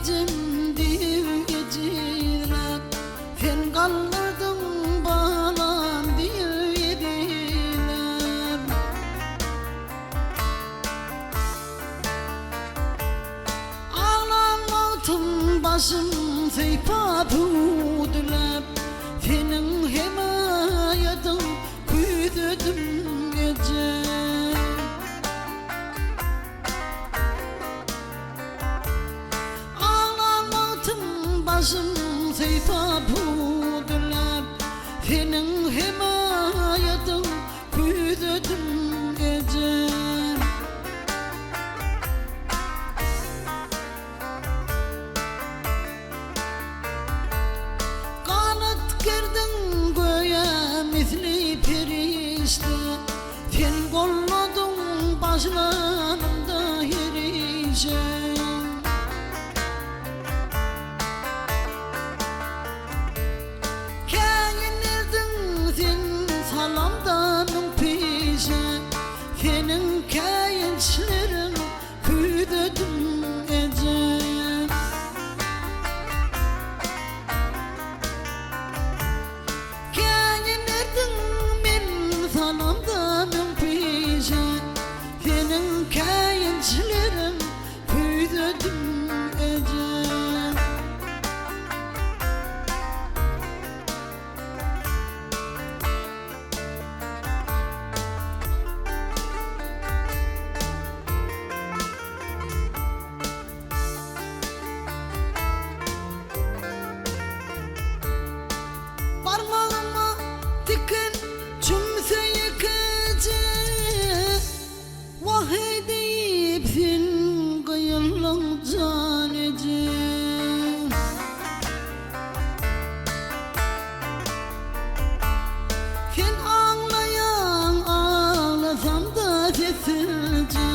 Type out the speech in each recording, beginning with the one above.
gecem diyor geceler, fen kaldırdım balam diyor yediler. Ağlanmaktım başım seypa pudular, fenin himayetin küydüdüm gece. Başım seyfa pudular, senin himayetin küydüdüm gece. Kanat girdin göğe misli perişte, sen kolladın başlarımda yerişe. Senin kayınçlerin küydüdüm gece. Kayınırdın men salamdanın peşe, senin kayınçlerin küydüdüm gece. Parmağıma dikin cümseyi kece, vahiy deyip sen kıyılan canece. Sen ağlayan ağlasam da sessizce,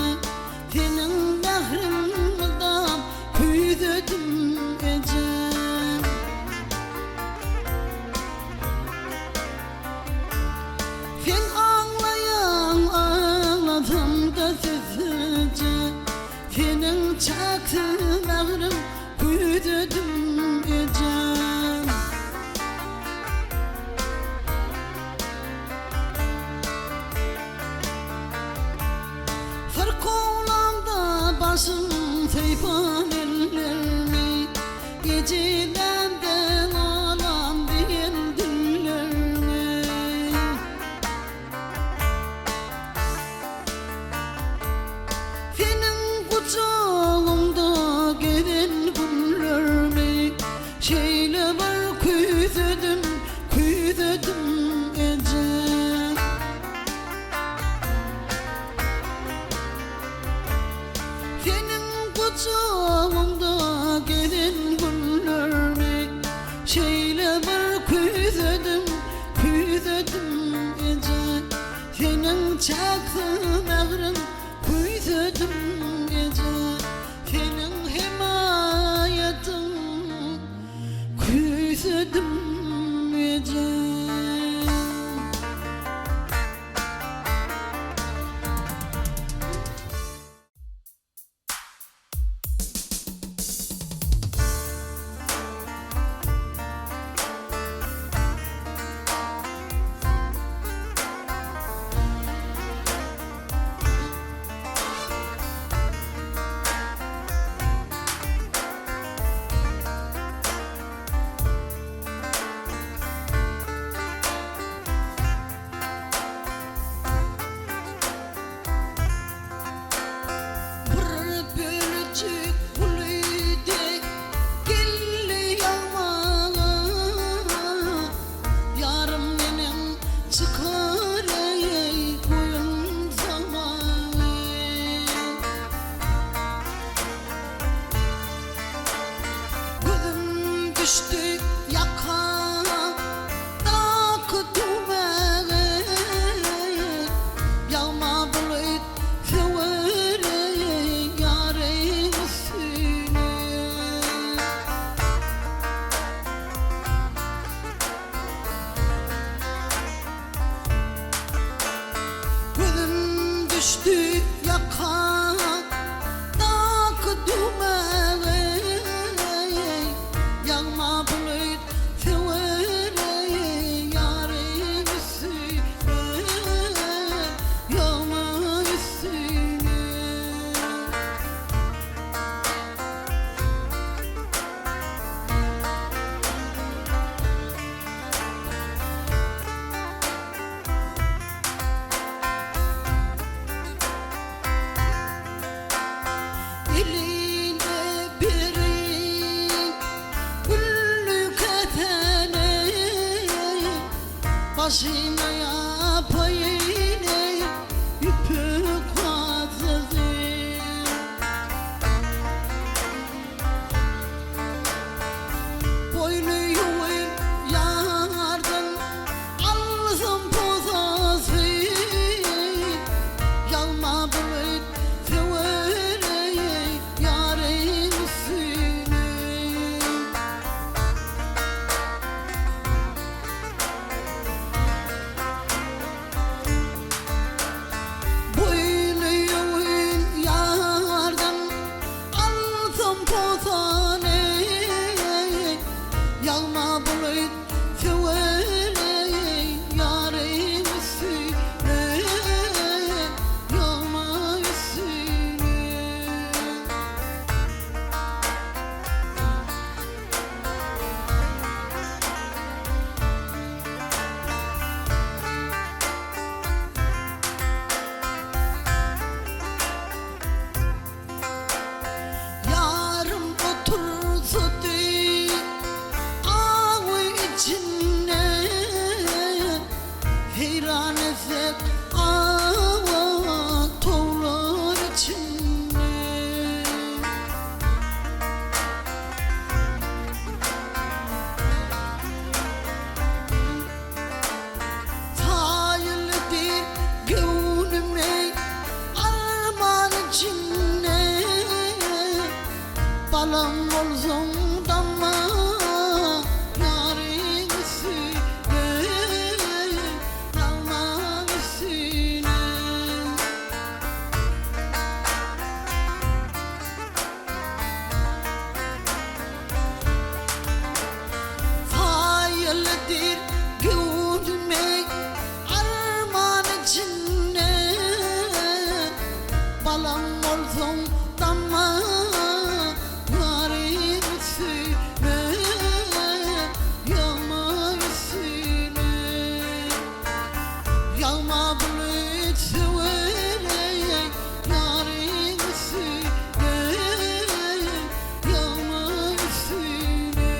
senin dahrimden küydüdüm gece. Sen ağlayan ağladım da sessizce, senin çaktığın ağrım küydüdüm gece. Sırk oğlanda başım seypan ellerimi, geceden de ağlam diyen dillerimi. Senin kucağında gelen günlerimi, şeyle var küydüdüm, küydüdüm gece. Senin kucağında gelen günlerimi, şeyle var küydüdüm, küydüdüm gece. Senin çaktığın ağrın küydüdüm gece. Senin himayetin küydüdüm gece. Düştü yaka takdüme, yağma bulut severe yâre üstüne. Gözüm düştü yaka takdüme, başına yapayım yüpük fazladır. Boynu yuvayım yardan alsam pozası, yalma bulup severeyim yarın üstüne. Boynu yuvayım yardan alsam pozanı, yalma bulup severeyim yarın üstüne, yalma üstüne. Yarım oturdu avu içine, heyran etsek ava toğlar içine. Tayildi gönlüme arman içine, balam olsun damla yarın üstüne, dalma üstüne. Fayıldır gönlüme arman içine, balam olsun damla yarın üstüne, yağma üstüne. Yağma bulut severeyim yarın üstüne, yağma üstüne.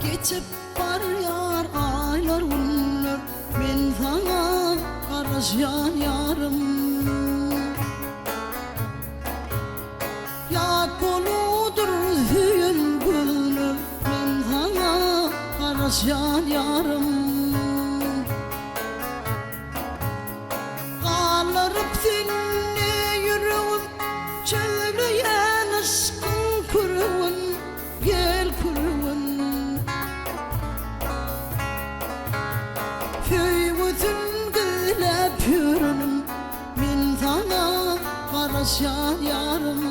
Geçip var yar aylar günler, ben sana karışan yarım. Yak oludur hüyün günler, ben sana karışan yarım. Ağlarıp seni yürüyüm, söyleyen aşkın kurun, gel kurun. Föyvütün gülep yürünüm, ben sana karışan yarım.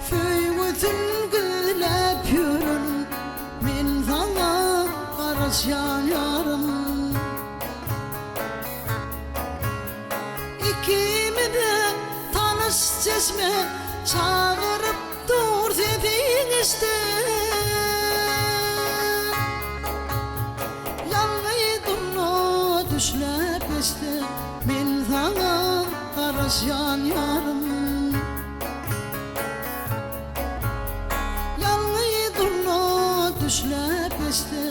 Föyvütün gülep yürünüm, ben sana karışan yarım. İkimi de tanış çeşme çağırıp dur dedin işte. Düşler peşte ben sana karışan yarım. Yalnız durma düşler peşte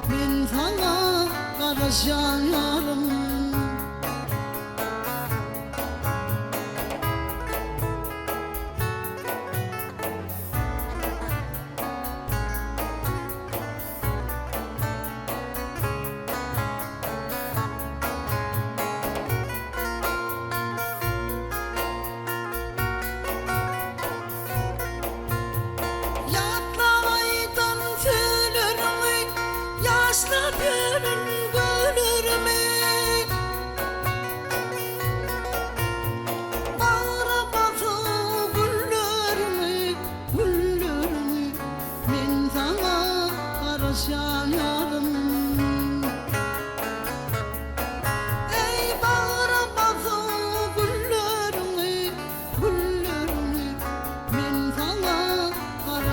ben sana karışan yarım. Yaşla bir gönlümü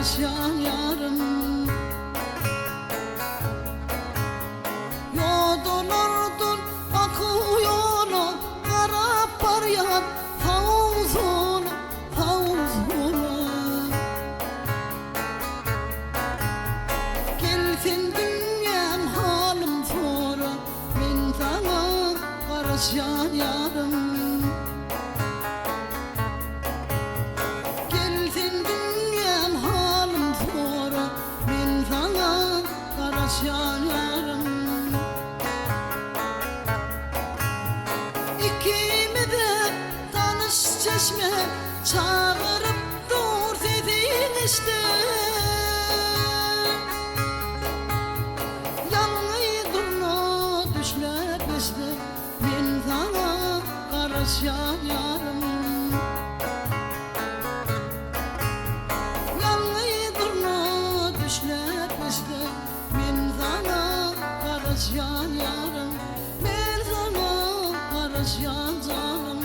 karışan yarım. Yodolurdun akıyorlar kara paryan Favuzuna, Favuzuna. Gelsin dünyam halim sonra men sana karışan yarım. Gelsin dünyam halim sonra men sana karışan yarım. Çeşme çağırıp dur dedin işte. Yanlış durma düşler işte. Ben sana karışan yarım. Yanlış durma düşler işte. Ben sana karışan yarım. Ben sana karışan canım.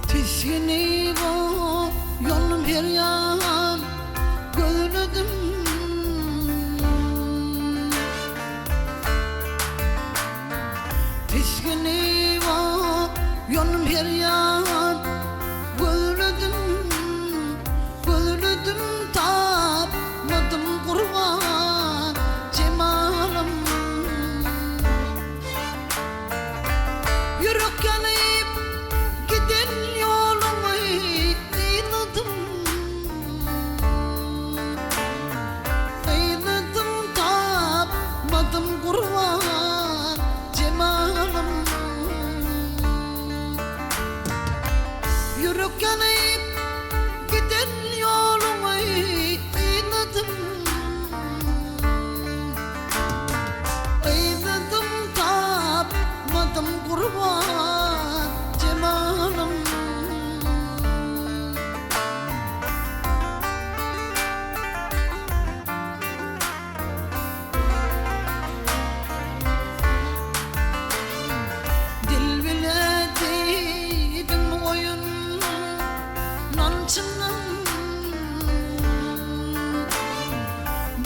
Tiskini bu yolum bir yan gözledim. Tiskini bu yolum bir yan gözledim. Gözledim tapmadım kurban cemalım. Yürek yanıp giden yolumu eyledim. Eyledim tapmadım kurban cemalım. Yürek yanıp giden yolumu eyledim. Eyledim tapmadım kurban cemalım. Dil bile dedim oyun nancının.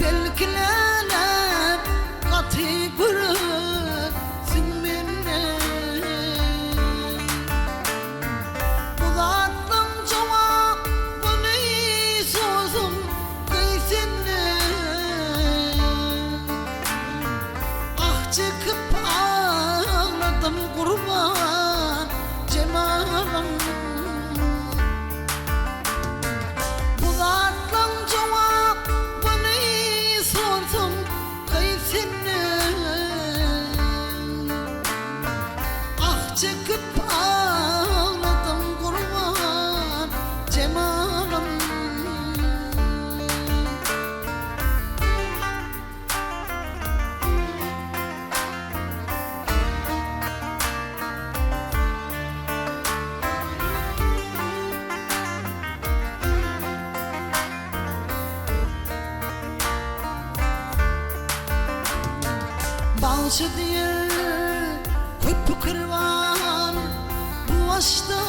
Belkilenip katı görürsün beni. Bulatım cevabını sözüm kıysını. Ah çıkıp ağladım kurban cemalım. Bulatım cevabını sözüm kıysını. Ah çıkıp ağladım kurban cemalım. Balcı diye hep kırvan bu aşkta.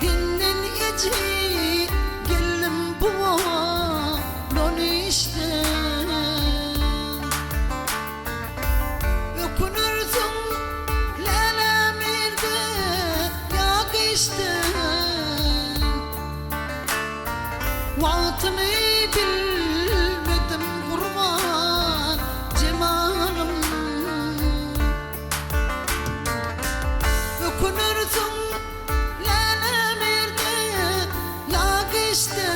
Hinden gece geldim bu non işte. Öpünürsün lelemerde yak işte. Vaktini bilmedim kurban cemalım. Öpünürsün lelemerde yak işte.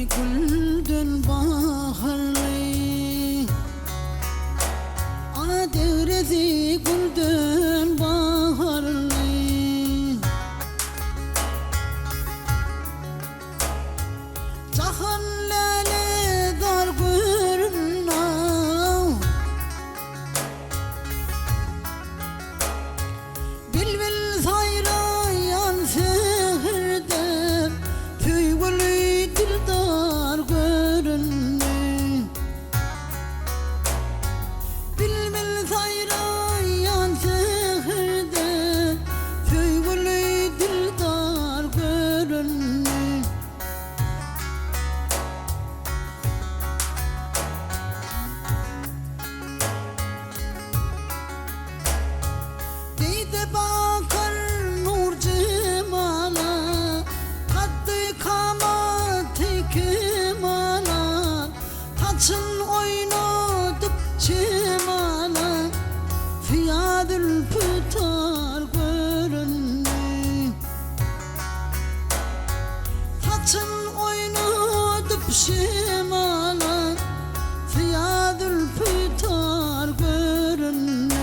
güldün baharlı Devrezi güldün baharlı Cahan lale dar görünna Bilbil sayrayan sehirde Tüygülü dildar görünne Bilbil sayrayan sehirde Tüygülü dildar görünne Deyde bakar nur cemala Kaddı kamati kemala Taçın oynadık cemala Fiyadül pıtar görünme Taçın oynadık cemala Fiyadül pıtar görünme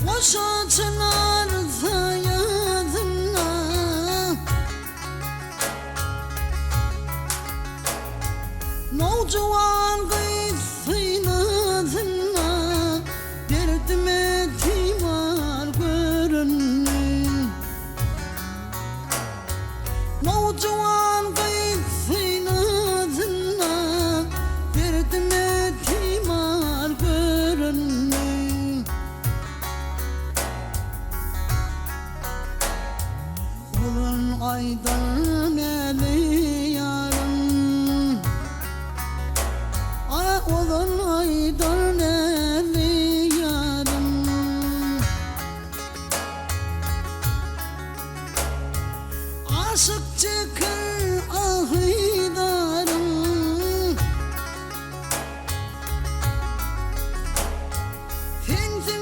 Boşa çınar sayadına Nocuvan gıysinazına Derdime timar görünme Nocuvan gıysinazına Derdime timar görünme Olun aydan eli yarım Olun aydan eli yarım Aşık çıkır ahidarım Finzi